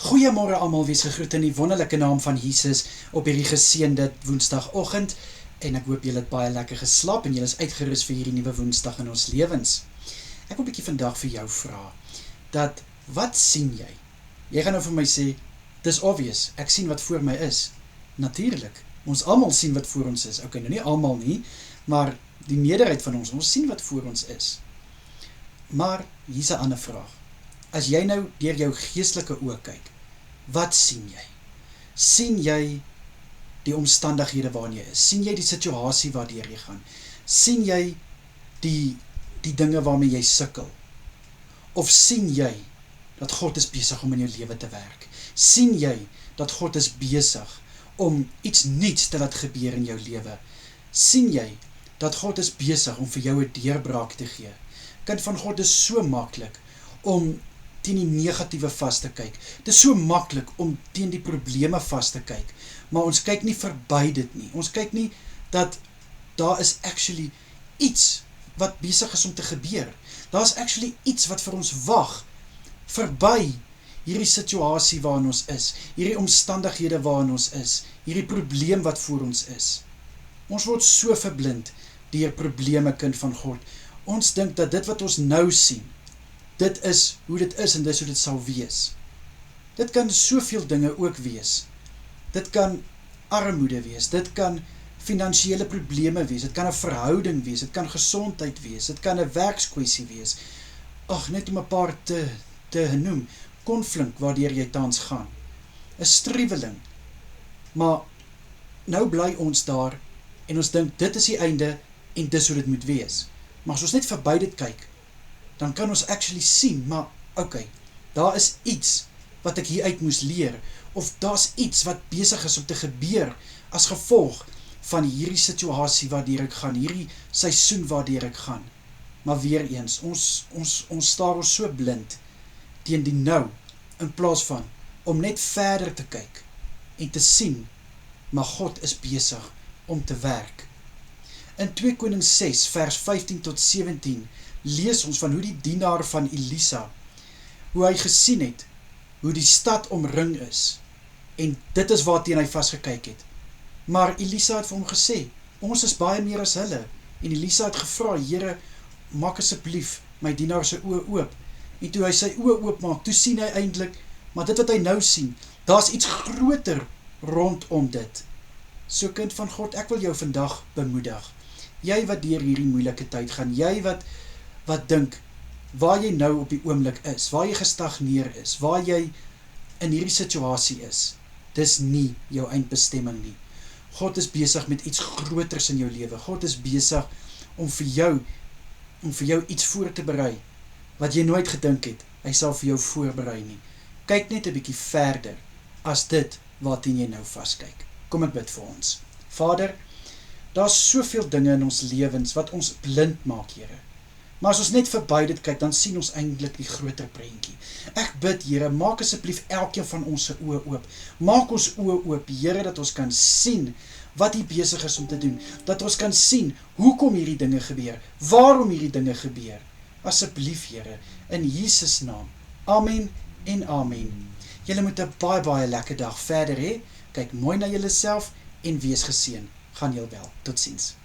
Goeiemôre almal, wees gegroet in die wonderlike naam van Jesus op hierdie geseënde woensdagoggend en ek hoop julle het baie lekker geslaap en julle is uitgerus vir hierdie nuwe woensdag in ons lewens. Ek wil 'n bietjie vandag vir jou vra dat wat sien jy? Jy gaan nou vir my sê, dis obvious, ek sien wat voor my is. Natuurlik, ons almal sien wat voor ons is. Okay, nou nie almal nie, maar die meerderheid van ons sien wat voor ons is. Maar hier's 'n ander vraag. As jy nou deur jou geestelike oë kyk, wat sien jy? Sien jy die omstandighede waarin jy is? Sien jy die situasie waardeur jy gaan? Sien jy die dinge waarmee jy sukkel? Of sien jy dat God is besig om in jou lewe te werk? Sien jy dat God is besig om iets nuuts te laat gebeur in jou lewe? Sien jy dat God is besig om vir jou 'n deurbraak te gee? Kind van God, is so maklik om teen die negatiewe vas te kyk. Dit is so maklik om teen die probleme vas te kyk, maar ons kyk nie verby dit nie. Ons kyk nie dat daar is actually iets wat besig is om te gebeur. Daar is actually iets wat vir ons wag, verby hierdie situasie waarin ons is, hierdie omstandighede waarin ons is, hierdie probleem wat voor ons is. Ons word so verblind deur probleme, kind van God. Ons dink dat dit wat ons nou sien, dit is hoe dit is en dis hoe dit sal wees. Dit kan soveel dinge ook wees. Dit kan armoede wees, dit kan finansiële probleme wees, dit kan 'n verhouding wees, dit kan gesondheid wees, dit kan 'n werkskwessie wees. Ag, net om 'n paar te noem, konflik waardeur jy tans gaan, 'n striweling. Maar nou bly ons daar en ons dink dit is die einde en dis hoe dit moet wees. Maar as ons net verby dit kyk, dan kan ons actually sien, maar okay, daar is iets wat ek hieruit moes leer, of daar's iets wat besig is om te gebeur as gevolg van hierdie situasie waardeur ek gaan, hierdie seisoen waardeur ek gaan. Maar weer eens, ons staar ons so blind teen die nou, in plaas van om net verder te kyk en te sien, maar God is besig om te werk. In 2 Konings 6 vers 15 tot 17 lees ons van hoe die dienaar van Elisa, hoe hy gesien het, hoe die stad omring is, en dit is waarteen hy vasgekyk het. Maar Elisa het vir hom gesê, ons is baie meer as hulle, en Elisa het gevra, Here, maak asseblief my dienaar sy oë oop, en toe hy sy oë oopmaak, toe sien hy eintlik, maar dit wat hy nou sien, daar's iets groter rondom dit. So kind van God, ek wil jou vandag bemoedig, jy wat deur hierdie moeilike tyd gaan, jy wat dink, waar jy nou op die oomblik is, waar jy gestagneer is, waar jy in hierdie situasie is, dis nie jou eindbestemming nie. God is besig met iets groters in jou lewe. God is besig om vir jou iets voor te berei, wat jy nooit gedink het, hy sal vir jou voorberei nie. Kyk net 'n bietjie verder, as dit waarteen jy nou vaskyk. Kom ek bid vir ons. Vader, daar's soveel dinge in ons lewens, wat ons blind maak, Here. Maar as ons net verby dit kyk, dan sien ons eintlik die groter prentjie. Ek bid, Here, maak asseblief elkeen van ons se oë oop. Maak ons oë oop, Here, dat ons kan sien wat hier besig is om te doen. Dat ons kan sien hoekom hierdie dinge gebeur, waarom hierdie dinge gebeur. Asseblief, Here, in Jesus naam. Amen en amen. Julle moet 'n baie lekker dag verder hê. Kyk mooi na julleself en wees geseën. Gaan heel wel. Totsiens.